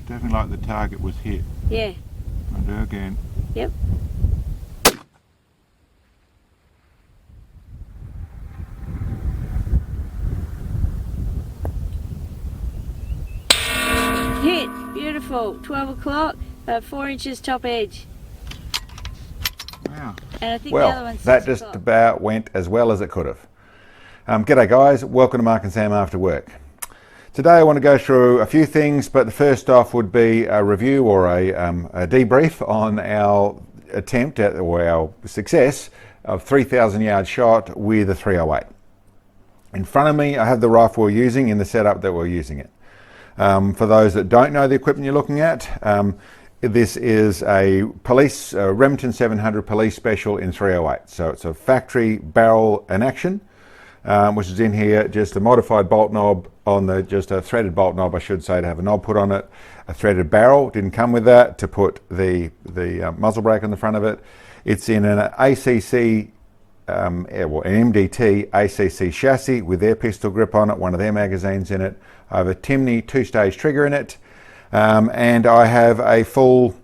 Definitely like the target was hit. Yeah. I'll do again. Yep. Hit. Beautiful. 12 o'clock. 4 inches top edge. Wow. And I think the other one's 6 that just o'clock. about went as well as it could have. G'day guys, welcome to Mark and Sam After Work. Today I want to go through a few things, but the first off would be a review or a debrief on our attempt at, or our success of 3,000 yard shot with a 308. In front of me I have the rifle we're using in the setup that we're using it. For those that don't know the equipment you're looking at, this is a police Remington 700 police special in 308. So it's a factory barrel in action, which is in here, just a modified bolt knob on the, just a threaded bolt knob I should say, to have a knob put on it. A threaded barrel didn't come with that, to put the muzzle brake on the front of it. It's in an ACC, an MDT ACC chassis with their pistol grip on it, one of their magazines in it. I have a Timney 2-stage trigger in it, and I have a full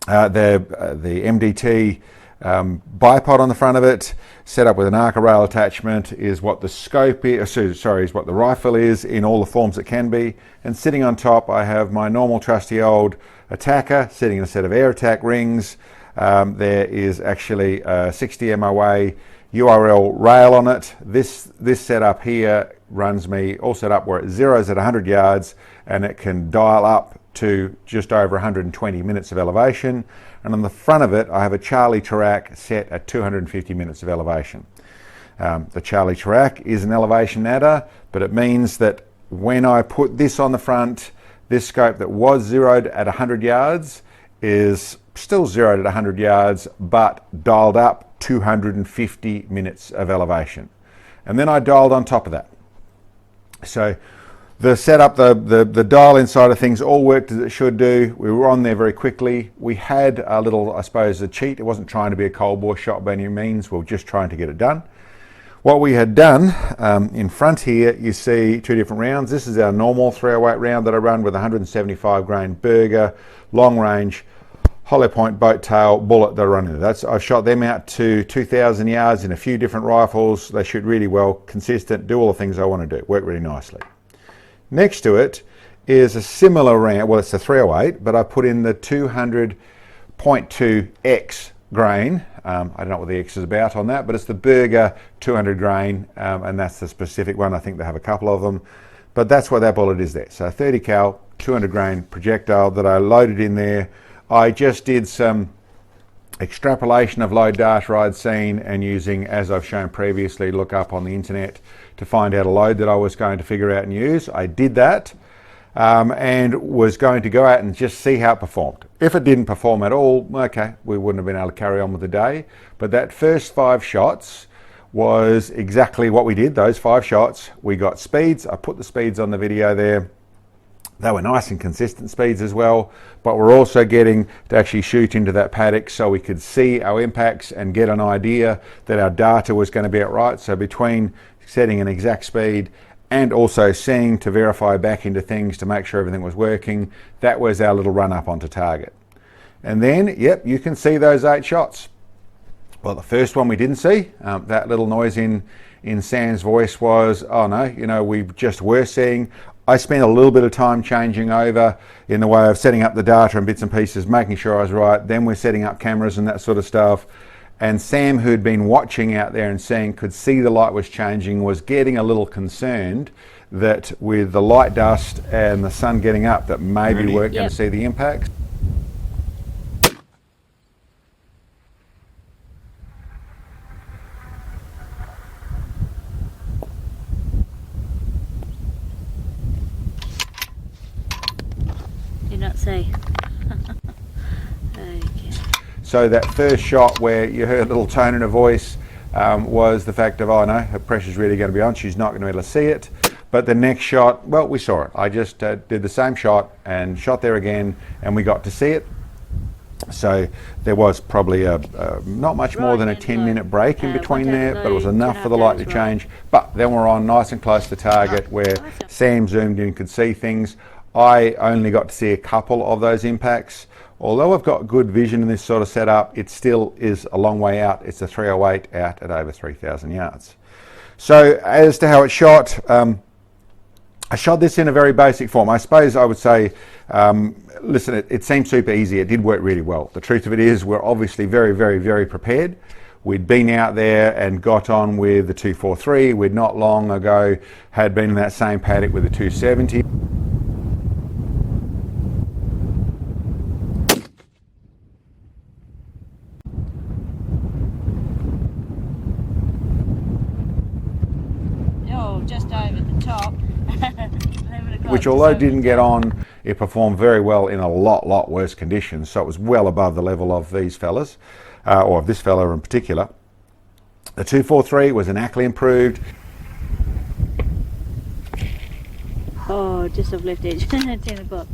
the MDT bipod on the front of it, set up with an Arca rail attachment, is what the scope is, is what the rifle is in all the forms it can be. And sitting on top I have my normal trusty old attacker, sitting in a set of air attack rings. There is actually a 60 MOA URL rail on it. This setup here runs me all set up where it zeros at 100 yards and it can dial up to just over 120 minutes of elevation. And on the front of it I have a Charlie Tarak set at 250 minutes of elevation. The Charlie Tarak is an elevation adder, but it means that when I put this on the front, this scope that was zeroed at 100 yards is still zeroed at 100 yards, but dialed up 250 minutes of elevation. And then I dialed on top of that. So the setup, the dial inside of things all worked as it should do. We were on there very quickly. We had a little, I suppose, a cheat. It wasn't trying to be a cold bore shot by any means. We were just trying to get it done. What we had done, in front here, you see 2 different rounds. This is our normal 308 round that I run with 175 grain Berger, long range, hollow point boat tail bullet that I run in. I've shot them out to 2,000 yards in a few different rifles. They shoot really well, consistent, do all the things I want to do, work really nicely. Next to it is a similar round, well it's a 308, but I put in the 200.2X grain. I don't know what the X is about on that, but it's the Berger 200 grain, and that's the specific one. I think they have a couple of them, but that's what that bullet is there. So 30 cal, 200 grain projectile that I loaded in there. I just did some extrapolation of load data I'd seen, and using, as I've shown previously, look up on the internet to find out a load that I was going to figure out and use. I did that, and was going to go out and just see how it performed. If it didn't perform at all, okay, we wouldn't have been able to carry on with the day. But that first 5 shots was exactly what we did. Those 5 shots, we got speeds. I put the speeds on the video there. They were nice and consistent speeds as well, but we're also getting to actually shoot into that paddock so we could see our impacts and get an idea that our data was going to be right. So between setting an exact speed and also seeing to verify back into things to make sure everything was working, that was our little run up onto target. And then, yep, you can see those 8 shots. Well, the first one we didn't see. That little noise in Sam's voice was, oh no, you know, we just were seeing. I spent a little bit of time changing over in the way of setting up the data and bits and pieces, making sure I was right. Then we're setting up cameras and that sort of stuff. And Sam, who'd been watching out there and seeing, could see the light was changing, was getting a little concerned that with the light dust and the sun getting up, that maybe we weren't going to see the impacts. Not say. Okay. So that first shot where you heard a little tone in her voice was the fact of, oh no, her pressure's really going to be on, she's not going to be able to see it. But the next shot, well, we saw it. I just did the same shot and shot there again, and we got to see it. So there was probably not much more than a 10-minute break in between there, but it was enough for the light to change. But then we're on nice and close to target where Sam zoomed in, could see things. I only got to see a couple of those impacts. Although I've got good vision in this sort of setup, it still is a long way out. It's a 308 out at over 3,000 yards. So as to how it shot, I shot this in a very basic form. I suppose I would say, listen, it seemed super easy. It did work really well. The truth of it is we're obviously very, very, very prepared. We'd been out there and got on with the 243. We'd not long ago had been in that same paddock with the 270. Oh, just over the top. Which, although didn't get on, it performed very well in a lot worse conditions. So it was well above the level of these fellas, or of this fella in particular. The 243 was inactly improved. Oh, just off left edge. 10 o'clock.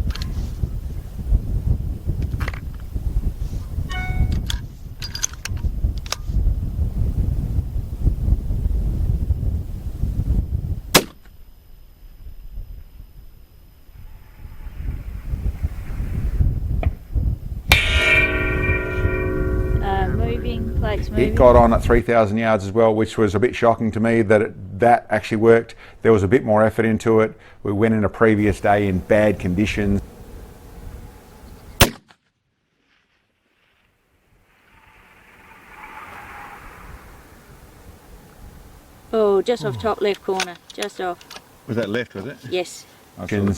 It got on at 3,000 yards as well, which was a bit shocking to me that that actually worked. There was a bit more effort into it. We went in a previous day in bad conditions. Oh, just off top left corner, just off. Was that left, was it? Yes. And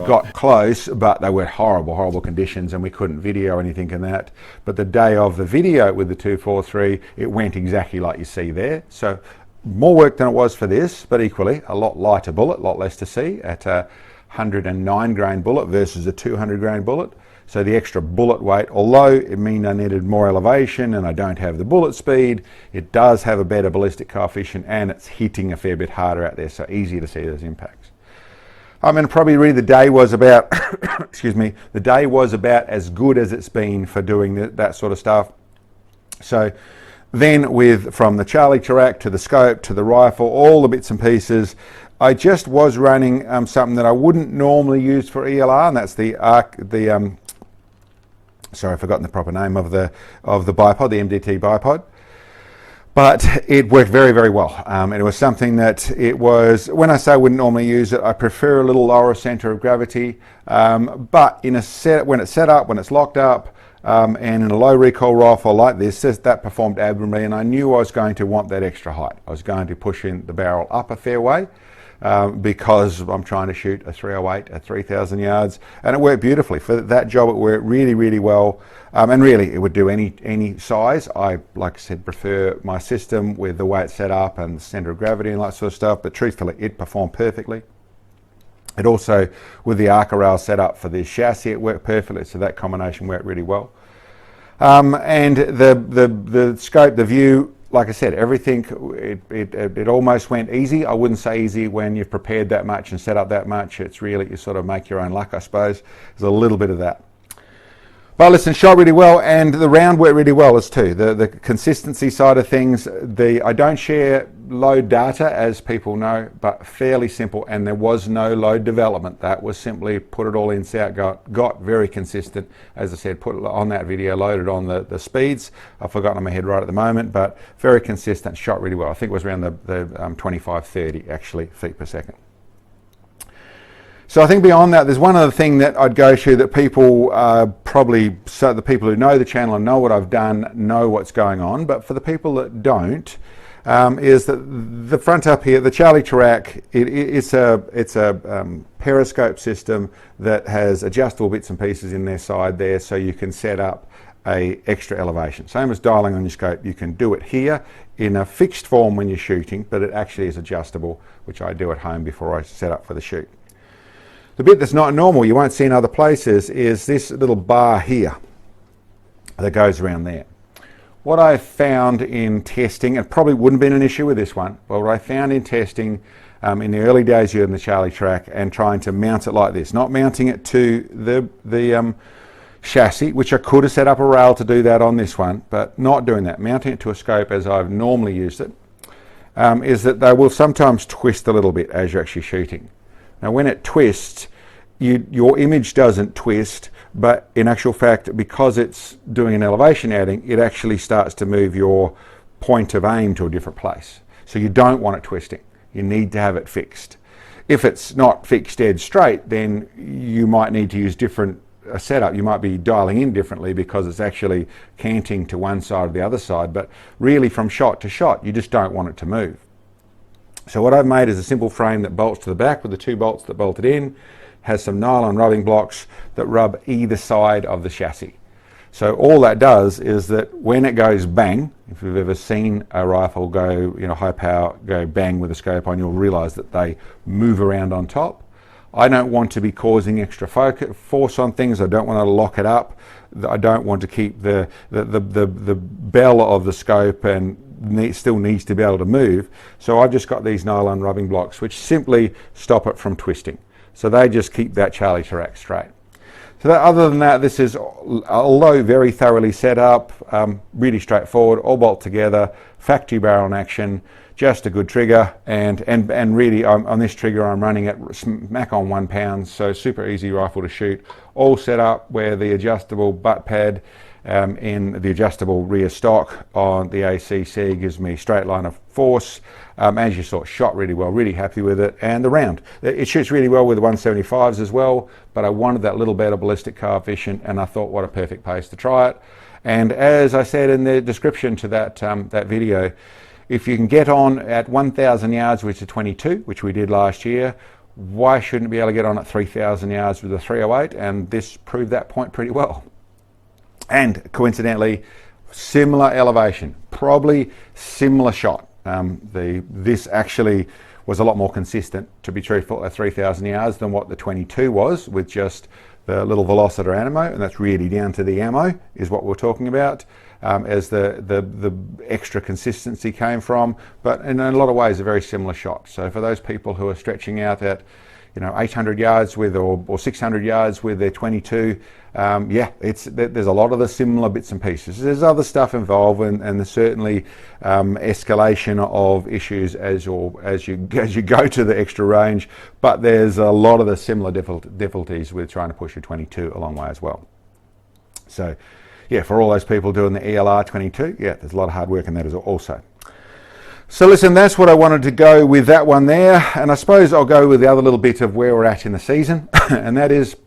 got close, but they were horrible conditions, and we couldn't video anything in that. But the day of the video with the 243, it went exactly like you see there. So more work than it was for this, but equally a lot lighter bullet, a lot less to see at a 109 grain bullet versus a 200 grain bullet. So the extra bullet weight, although it means I needed more elevation and I don't have the bullet speed, it does have a better ballistic coefficient, and it's hitting a fair bit harder out there, so easier to see those impacts. I mean, probably really the day was about, excuse me, the day was about as good as it's been for doing that sort of stuff. So then from the Charlie Chirac to the scope to the rifle, all the bits and pieces, I just was running something that I wouldn't normally use for ELR, and that's sorry, I've forgotten the proper name of the bipod, the MDT bipod. But it worked very, very well. And it was something that it was, when I say I wouldn't normally use it, I prefer a little lower center of gravity. But when it's set up, when it's locked up, and in a low recoil rifle like this, that performed admirably, and I knew I was going to want that extra height. I was going to push in the barrel up a fair way, because I'm trying to shoot a 308 at 3,000 yards, and it worked beautifully. For that job, it worked really, really well, and really it would do any size. I, like I said, prefer my system with the way it's set up and the center of gravity and that sort of stuff, but truthfully, it performed perfectly. It also, with the Arca rail set up for this chassis, it worked perfectly, so that combination worked really well. And the scope, the view, like I said, everything, it almost went easy. I wouldn't say easy when you've prepared that much and set up that much. It's really, you sort of make your own luck, I suppose. There's a little bit of that. But listen, shot really well, and the round worked really well as too. The consistency side of things, I don't share load data, as people know, but fairly simple, and there was no load development. That was simply put it all in, see how it got very consistent. As I said, put it on that video, loaded on the speeds. I've forgotten my head right at the moment, but very consistent, shot really well. I think it was around the 25, 30 actually feet per second. So I think beyond that, there's one other thing that I'd go to that people probably, so the people who know the channel and know what I've done know what's going on, but for the people that don't, is that the front up here, the Charlie Chirac, it's a periscope system that has adjustable bits and pieces in their side there, so you can set up a extra elevation. Same as dialing on your scope, you can do it here in a fixed form when you're shooting, but it actually is adjustable, which I do at home before I set up for the shoot. The bit that's not normal, you won't see in other places, is this little bar here that goes around there. What I found in testing, it probably wouldn't have been an issue with this one, but what I found in testing in the early days here in the Charlie Chirac and trying to mount it like this, not mounting it to the chassis, which I could have set up a rail to do that on this one, but not doing that, mounting it to a scope as I've normally used it, is that they will sometimes twist a little bit as you're actually shooting. Now when it twists, your image doesn't twist, but in actual fact, because it's doing an elevation adding, it actually starts to move your point of aim to a different place. So you don't want it twisting. You need to have it fixed. If it's not fixed dead straight, then you might need to use different setup. You might be dialing in differently because it's actually canting to one side or the other side, but really from shot to shot, you just don't want it to move. So what I've made is a simple frame that bolts to the back with the 2 bolts that bolted in, has some nylon rubbing blocks that rub either side of the chassis. So all that does is that when it goes bang, if you've ever seen a rifle go, high power, go bang with a scope on, you'll realise that they move around on top. I don't want to be causing extra force on things. I don't want to lock it up. I don't want to keep the bell of the scope and still needs to be able to move. So I've just got these nylon rubbing blocks which simply stop it from twisting. So they just keep that Charlie Chirac straight. So other than that, this is, although very thoroughly set up, really straightforward, all bolt together, factory barrel in action, just a good trigger, and really on this trigger I'm running it smack on 1 pound, so super easy rifle to shoot, all set up where the adjustable butt pad in the adjustable rear stock on the ACC gives me straight line of force. As you saw, it shot really well, really happy with it, and the round. It shoots really well with the 175s as well, but I wanted that little better ballistic coefficient, and I thought what a perfect pace to try it. And as I said in the description to that video, if you can get on at 1,000 yards with a 22, which we did last year, why shouldn't you be able to get on at 3,000 yards with a 308? And this proved that point pretty well. And coincidentally, similar elevation, probably similar shot. This actually was a lot more consistent, to be truthful, at 3,000 yards than what the 22 was, with just the little velociter ammo, and that's really down to the ammo is what we're talking about, as the extra consistency came from. But in a lot of ways, a very similar shot. So for those people who are stretching out at 800 yards with or 600 yards with their 22, there's a lot of the similar bits and pieces. There's other stuff involved, and there's certainly escalation of issues as you go to the extra range. But there's a lot of the similar difficulties with trying to push your 22 a long way as well. So, yeah, for all those people doing the ELR 22, there's a lot of hard work in that as also. So listen, that's what I wanted to go with that one there, and I suppose I'll go with the other little bit of where we're at in the season, and that is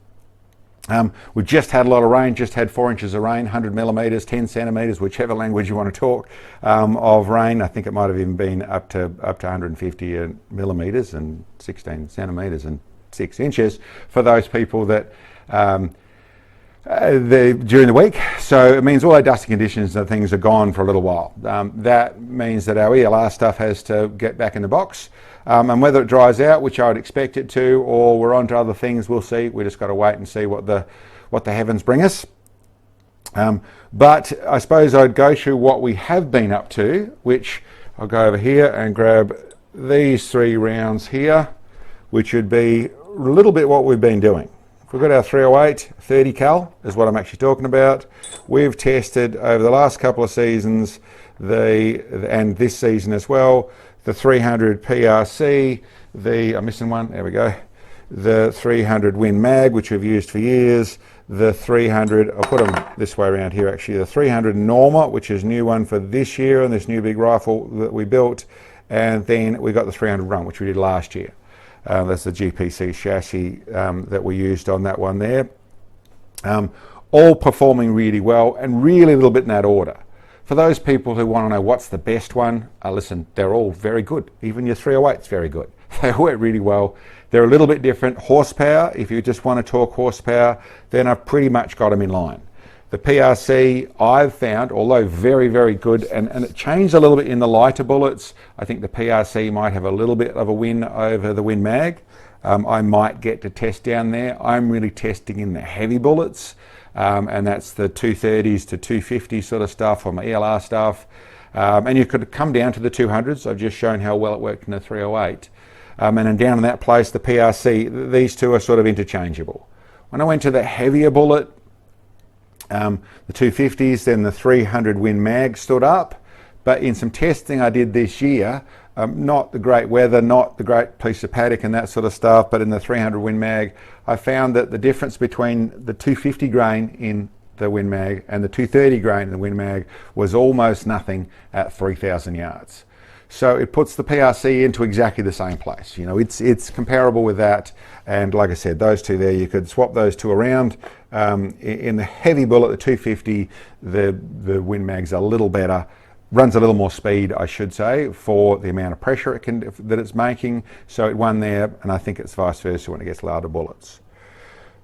we've just had a lot of rain, just had 4 inches of rain, 100 millimetres, 10 centimetres, whichever language you want to talk, of rain. I think it might have even been up to 150 millimetres and 16 centimetres and 6 inches for those people that during the week. So it means all our dusting conditions and things are gone for a little while. That means that our ELR stuff has to get back in the box, and whether it dries out, which I would expect it to, or we're on to other things, we'll see. We just got to wait and see what the heavens bring us. But I suppose I'd go through what we have been up to, which I'll go over here and grab these 3 rounds here, which would be a little bit what we've been doing. We've got our 308 30 cal is what I'm actually talking about. We've tested over the last couple of seasons, and this season as well, the 300 PRC, I'm missing one, there we go, the 300 Win Mag, which we've used for years, the 300, I'll put them this way around here actually, the 300 Norma, which is a new one for this year and this new big rifle that we built, and then we got the 300 Run, which we did last year. That's the GPC chassis that we used on that one there. All performing really well, and really a little bit in that order. For those people who want to know what's the best one, listen, they're all very good. Even your 308's very good. They work really well. They're a little bit different. Horsepower, if you just want to talk horsepower, then I've pretty much got them in line. The PRC I've found, although very, very good, and it changed a little bit in the lighter bullets. I think the PRC might have a little bit of a win over the Win Mag. I might get to test down there. I'm really testing in the heavy bullets, and that's the 230s to 250 sort of stuff on my ELR stuff. And you could come down to the 200s. I've just shown how well it worked in the 308. And then down in that place, the PRC, these two are sort of interchangeable. When I went to the heavier bullet, the 250s, then the 300 Win Mag stood up, but in some testing I did this year, not the great weather, not the great piece of paddock and that sort of stuff, but in the 300 Win Mag, I found that the difference between the 250 grain in the Win Mag and the 230 grain in the Win Mag was almost nothing at 3,000 yards. So it puts the PRC into exactly the same place. You know, it's comparable with that. And like I said, those two there, you could swap those two around. In the heavy bullet, the 250, the Win Mag's a little better, runs a little more speed, I should say, for the amount of pressure that it's making. So it won there, and I think it's vice versa when it gets louder bullets.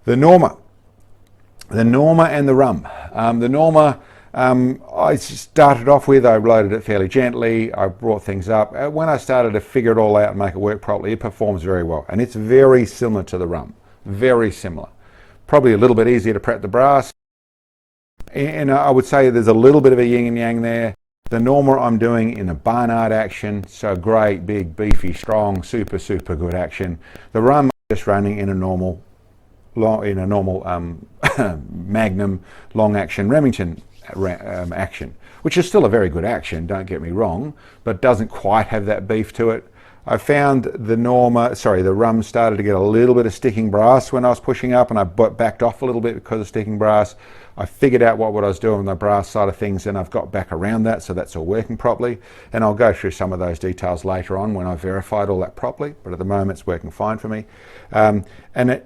The Norma and the Rum. The Norma, I started off with, I loaded it fairly gently, I brought things up. When I started to figure it all out and make it work properly, it performs very well. And it's very similar to the Rum, very similar. Probably a little bit easier to prep the brass. And I would say there's a little bit of a yin and yang there. The Norma I'm doing in a barnyard action, so great, big, beefy, strong, super, super good action. The Rum just running in a normal Magnum long action Remington action, which is still a very good action, don't get me wrong, but doesn't quite have that beef to it. I found the Rum started to get a little bit of sticking brass when I was pushing up, and I backed off a little bit because of sticking brass. I figured out what I was doing on the brass side of things, and I've got back around that, so that's all working properly. And I'll go through some of those details later on when I verified all that properly, but at the moment it's working fine for me.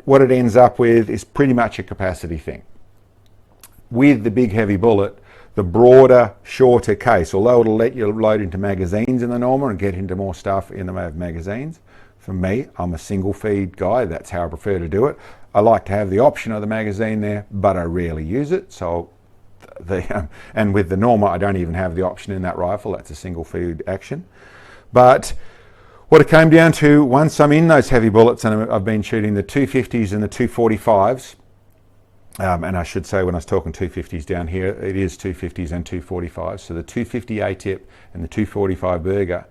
What it ends up with is pretty much a capacity thing. With the big heavy bullet, the broader, shorter case, although it'll let you load into magazines in the Norma and get into more stuff in the magazines. For me, I'm a single feed guy. That's how I prefer to do it. I like to have the option of the magazine there, but I rarely use it. So, and with the Norma, I don't even have the option in that rifle. That's a single feed action. But what it came down to, once I'm in those heavy bullets, and I've been shooting the 250s and the 245s, and I should say when I was talking 250s down here, it is 250s and 245s. So the 250 A-tip and the 245 Burger.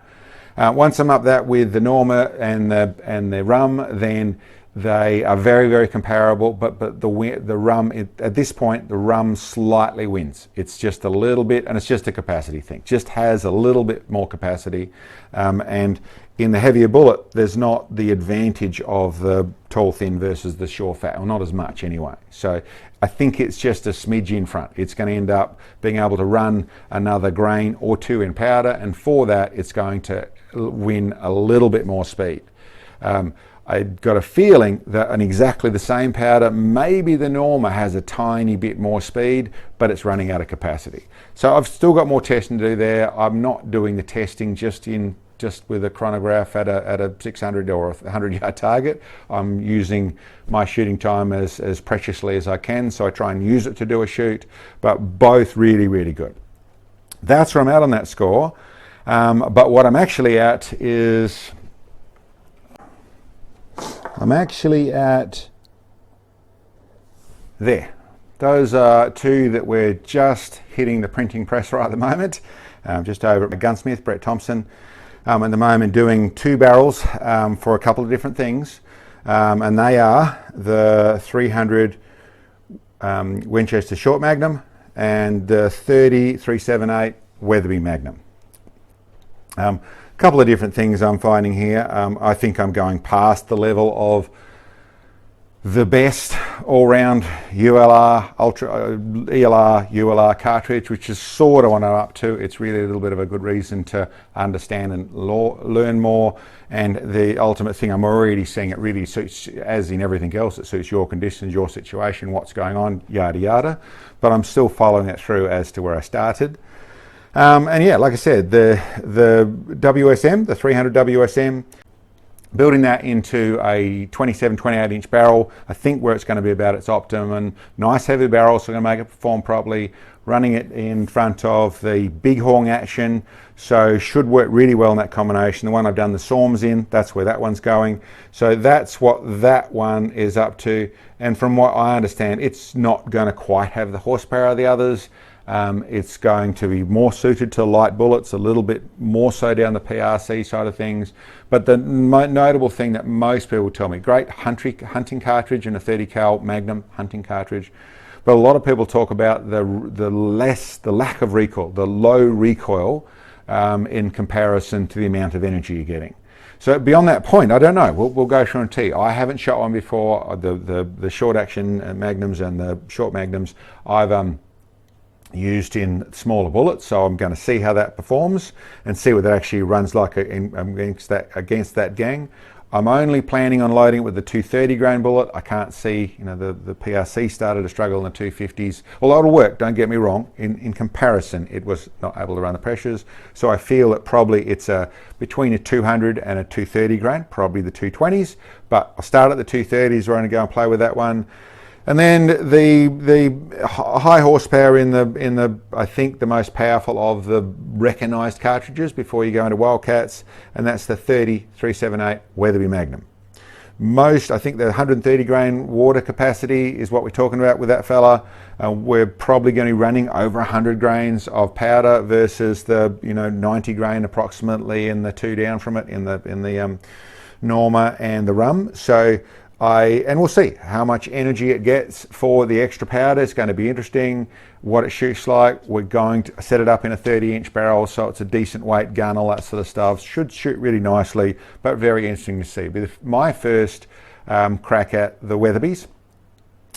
Once I'm up that with the Norma and the Rum, then they are very, very comparable. But the Rum, at this point, the Rum slightly wins. It's just a little bit, and it's just a capacity thing. Just has a little bit more capacity. And in the heavier bullet, there's not the advantage of the tall thin versus the short fat, or not as much anyway. So I think it's just a smidge in front. It's going to end up being able to run another grain or two in powder, and for that, it's going to win a little bit more speed. I got a feeling that on exactly the same powder, maybe the Norma has a tiny bit more speed, but it's running out of capacity. So I've still got more testing to do there. I'm not doing the testing just with a chronograph at a 600 or 100 yard target. I'm using my shooting time as preciously as I can, so I try and use it to do a shoot, but both really, really good. That's where I'm at on that score. But what I'm actually at is, I'm actually at there. Those are two that we're just hitting the printing press right at the moment. Just over at my gunsmith, Brett Thompson. At the moment doing two barrels for a couple of different things. And they are the 300 Winchester Short Magnum and the 378 Weatherby Magnum. Couple of different things I'm finding here. I think I'm going past the level of the best all-round ULR, ELR, ULR cartridge, which is sort of what I'm up to. It's really a little bit of a good reason to understand and learn more. And the ultimate thing, I'm already seeing it really suits, as in everything else, it suits your conditions, your situation, what's going on, yada yada. But I'm still following it through as to where I started. And yeah, like I said, the WSM, the 300 WSM, building that into a 27, 28 inch barrel, I think where it's going to be about its optimum. Nice heavy barrel, so going to make it perform properly. Running it in front of the bighorn action, so should work really well in that combination. The one I've done the SORMs in, that's where that one's going. So that's what that one is up to. And from what I understand, it's not going to quite have the horsepower of the others. It's going to be more suited to light bullets, a little bit more so down the PRC side of things. But the notable thing that most people tell me, great hunting cartridge and a 30 cal Magnum hunting cartridge. But a lot of people talk about the lack of recoil, the low recoil in comparison to the amount of energy you're getting. So beyond that point, I don't know. We'll go through and see. I haven't shot one before. The short action magnums and the short magnums I've used in smaller bullets, so I'm going to see how that performs and see what that actually runs like against that gang. I'm only planning on loading it with the 230 grain bullet. I can't see, the PRC started to struggle in the 250s. Although it'll work, don't get me wrong. In comparison, it was not able to run the pressures. So I feel that probably it's between a 200 and a 230 grain, probably the 220s. But I'll start at the 230s. We're going to go and play with that one. And then the high horsepower in the I think the most powerful of the recognised cartridges before you go into Wildcats, and that's the 378 Weatherby Magnum. I think the 130 grain water capacity is what we're talking about with that fella. We're probably going to be running over 100 grains of powder versus the 90 grain approximately in the two down from it in the Norma and the Rum. So. And we'll see how much energy it gets for the extra powder. It's going to be interesting what it shoots like. We're going to set it up in a 30-inch barrel, so it's a decent weight gun, all that sort of stuff. Should shoot really nicely, but very interesting to see. But my first crack at the Weatherbys.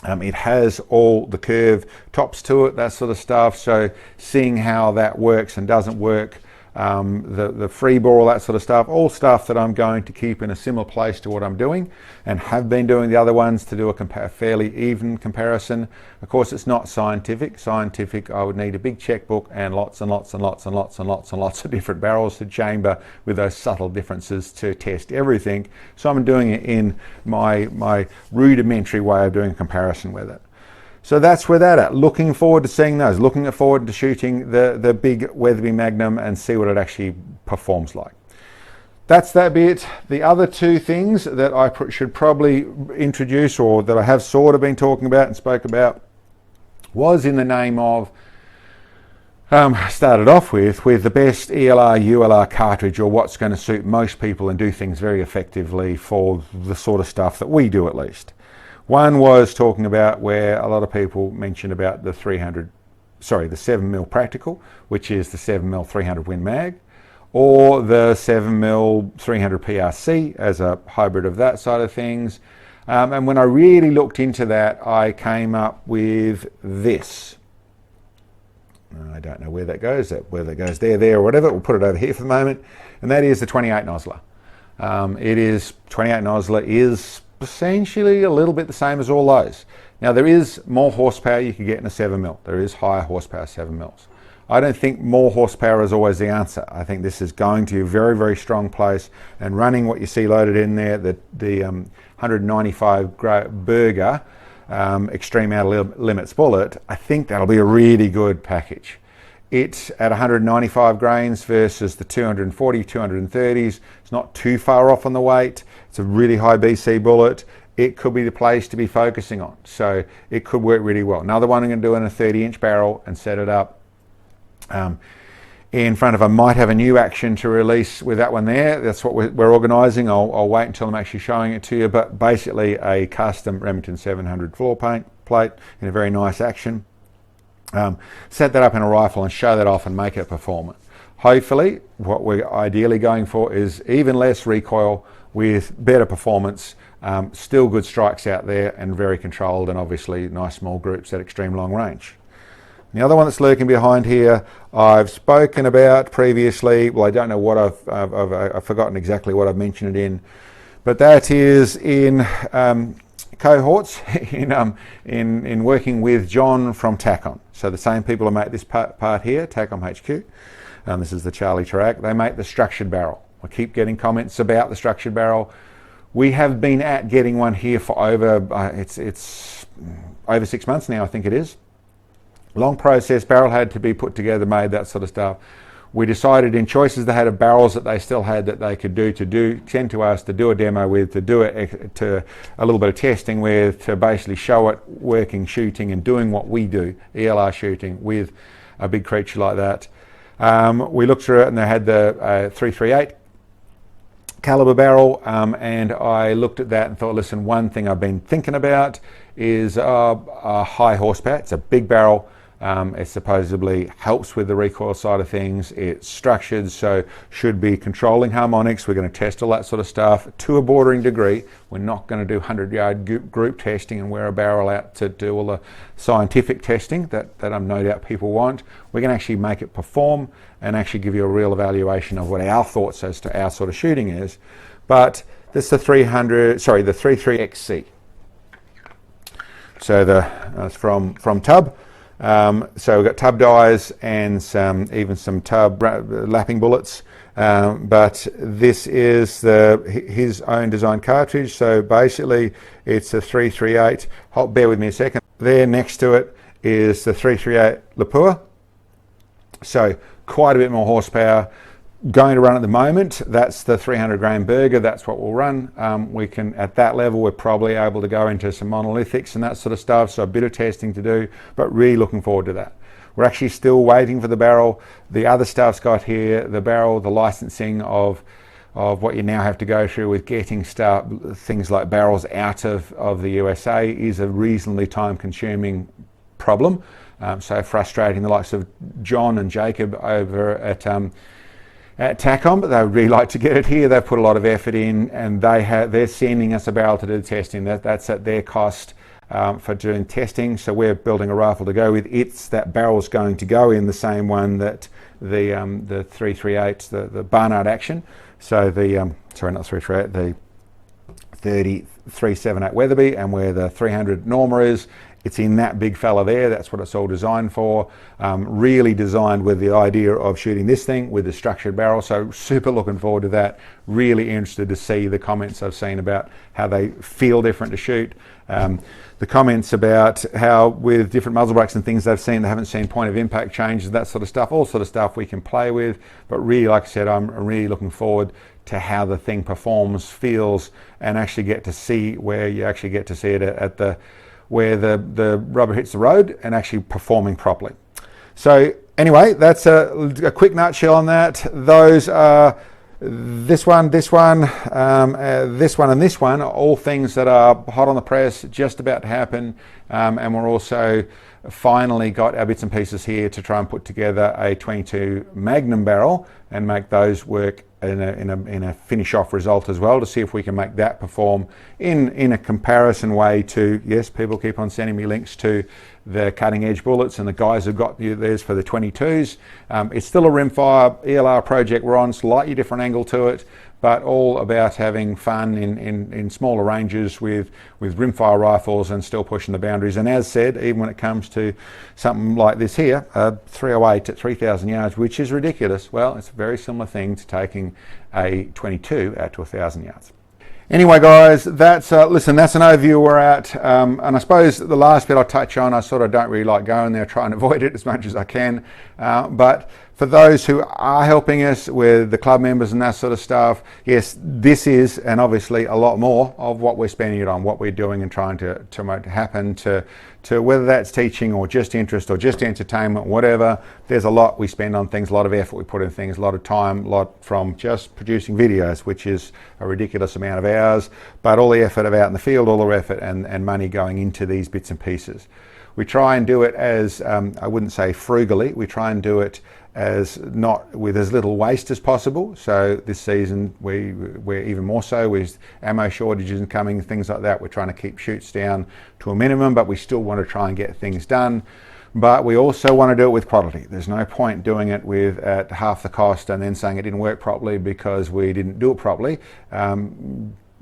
It has all the curve tops to it, that sort of stuff. So seeing how that works and doesn't work. The free bore, all that sort of stuff, all stuff that I'm going to keep in a similar place to what I'm doing and have been doing the other ones to do a fairly even comparison. Of course, it's not scientific. Scientific, I would need a big checkbook and lots and lots and lots and lots and lots and lots of different barrels to chamber with those subtle differences to test everything. So I'm doing it in my rudimentary way of doing a comparison with it. So that's where that at. Looking forward to seeing those. Looking forward to shooting the big Weatherby Magnum and see what it actually performs like. That's that bit. The other two things that I should probably introduce, or that I have sort of been talking about and spoke about, was in the name of, started off with the best ELR, ULR cartridge, or what's going to suit most people and do things very effectively for the sort of stuff that we do at least. One was talking about where a lot of people mentioned about the 7mm practical, which is the 7mm 300 Win Mag, or the 7mm 300 PRC as a hybrid of that side of things. And when I really looked into that, I came up with this. I don't know where that goes, whether it goes there, or whatever. We'll put it over here for the moment. And that is the 28 Nozzler. 28 Nozzler is essentially a little bit the same as all those. Now there is more horsepower you can get in a 7mm. There is higher horsepower 7mm. I don't think more horsepower is always the answer. I think this is going to a very, very strong place, and running what you see loaded in there, the 195 Berger Extreme Outer Limits bullet, I think that'll be a really good package. It's at 195 grains versus the 240, 230s. It's not too far off on the weight. It's a really high BC bullet. It could be the place to be focusing on. So it could work really well. Another one I'm going to do in a 30-inch barrel and set it up in front of, I might have a new action to release with that one there. That's what we're organising. I'll wait until I'm actually showing it to you. But basically a custom Remington 700 floor paint plate in a very nice action. Set that up in a rifle and show that off and make it performant. Hopefully, what we're ideally going for is even less recoil with better performance, still good strikes out there and very controlled, and obviously nice small groups at extreme long range. The other one that's lurking behind here, I've spoken about previously. Well, I don't know what I've forgotten exactly what I've mentioned it in, but that is in cohorts in working with John from TACOM. So the same people who make this part here, TACOM HQ, this is the Charlie track, they make the structured barrel. I keep getting comments about the structured barrel. We have been at getting one here for over, it's over 6 months now, I think it is. Long process, barrel had to be put together, made, that sort of stuff. We decided in choices they had of barrels that they still had that they could send to us to do a demo with, to do it, to a little bit of testing with, to basically show it working, shooting and doing what we do, ELR shooting with a big creature like that. We looked through it and they had the 338 caliber barrel, and I looked at that and thought, listen, one thing I've been thinking about is a high horsepower. It's a big barrel. It supposedly helps with the recoil side of things. It's structured, so should be controlling harmonics. We're going to test all that sort of stuff to a bordering degree. We're not going to do 100-yard group testing and wear a barrel out to do all the scientific testing that I'm no doubt people want. We're going to actually make it perform and actually give you a real evaluation of what our thoughts as to our sort of shooting is. But this is the 33XC. So that's from Tub. So we've got tub dies and even some tub lapping bullets. But this is his own design cartridge. So basically it's a 338. Bear with me a second. There next to it is the 338 Lapua. So quite a bit more horsepower. Going to run at the moment, that's the 300 grain burger. That's what we'll run. We can, at that level, we're probably able to go into some monolithics and that sort of stuff. So a bit of testing to do, but really looking forward to that. We're actually still waiting for the barrel. The other stuff's got here, the barrel, the licensing of what you now have to go through with getting things like barrels out of the USA is a reasonably time-consuming problem. So frustrating the likes of John and Jacob over at TACOM, but they would really like to get it here. They've put a lot of effort in, and they're sending us a barrel to do the testing. That's at their cost for doing testing. So we're building a rifle to go with. That barrel's going to go in the same one that the 338, the Barnard Action. So sorry, not 338, the 378 Weatherby, and where the 300 Norma is. It's in that big fella there. That's what it's all designed for. Really designed with the idea of shooting this thing with a structured barrel. So super looking forward to that. Really interested to see the comments I've seen about how they feel different to shoot. The comments about how with different muzzle brakes and things they've seen, they haven't seen point of impact changes, that sort of stuff. All sort of stuff we can play with. But really, like I said, I'm really looking forward to how the thing performs, feels, and actually get to see where you actually get to see it at where the rubber hits the road and actually performing properly. So anyway, that's a quick nutshell on that. Those are this one, and this one are all things that are hot on the press, just about to happen. And we're also finally got our bits and pieces here to try and put together a 22 Magnum barrel and make those work in a finish off result as well, to see if we can make that perform in a comparison way to, yes, people keep on sending me links to the cutting edge bullets, and the guys have got theirs for the 22s. It's still a rimfire ELR project we're on, slightly different angle to it, but all about having fun in smaller ranges with rimfire rifles and still pushing the boundaries. And as said, even when it comes to something like this here, 308 at 3,000 yards, which is ridiculous, well, it's a very similar thing to taking a 22 out to 1,000 yards. Anyway, guys, that's an overview we're at. And I suppose the last bit I'll touch on, I sort of don't really like going there, try and avoid it as much as I can. But for those who are helping us with the club members and that sort of stuff, yes, this is, and obviously a lot more of what we're spending it on, what we're doing and trying to make happen, to whether that's teaching or just interest or just entertainment, whatever. There's a lot we spend on things, a lot of effort we put in things, a lot of time, a lot from just producing videos, which is a ridiculous amount of hours, but all the effort of out in the field, all the effort and money going into these bits and pieces. We try and do it as, I wouldn't say frugally, we try and do it as not with as little waste as possible. So this season we're even more so with ammo shortages and coming, things like that. We're trying to keep shoots down to a minimum, but we still want to try and get things done. But we also want to do it with quality. There's no point doing it at half the cost and then saying it didn't work properly because we didn't do it properly.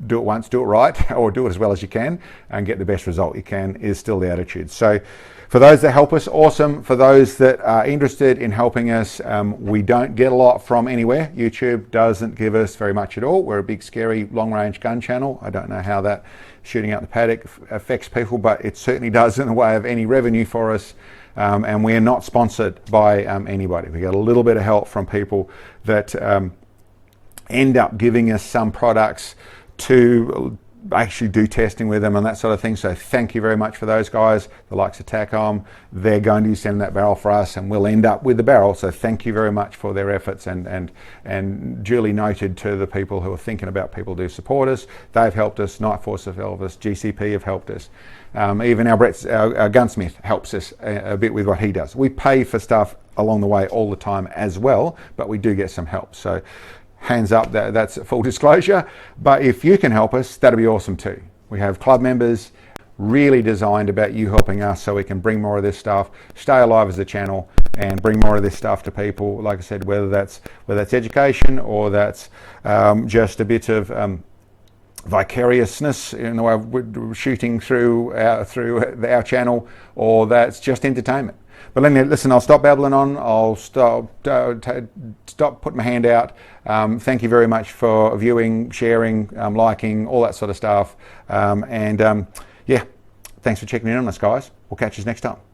Do it once, do it right, or do it as well as you can and get the best result you can is still the attitude. So for those that help us, awesome. For those that are interested in helping us, we don't get a lot from anywhere. YouTube doesn't give us very much at all. We're a big, scary, long-range gun channel. I don't know how that shooting out the paddock affects people, but it certainly does in the way of any revenue for us. And we're not sponsored by anybody. We get a little bit of help from people that end up giving us some products to actually do testing with them and that sort of thing. So thank you very much for those guys, the likes of TACOM. They're going to be sending that barrel for us, and we'll end up with the barrel. So thank you very much for their efforts, and duly noted to the people who are thinking about people do support us. They've helped us. Night Force have helped us. GCP have helped us. Even our gunsmith helps us a bit with what he does. We pay for stuff along the way all the time as well, but we do get some help. So hands up, that's full disclosure. But if you can help us, that'd be awesome too. We have club members really designed about you helping us, so we can bring more of this stuff, stay alive as a channel, and bring more of this stuff to people. Like I said, whether that's education, or that's just a bit of vicariousness in the way of shooting through our channel, or that's just entertainment. But listen, I'll stop babbling on. I'll stop putting my hand out. Thank you very much for viewing, sharing, liking, all that sort of stuff. Yeah, thanks for checking in on us, guys. We'll catch you next time.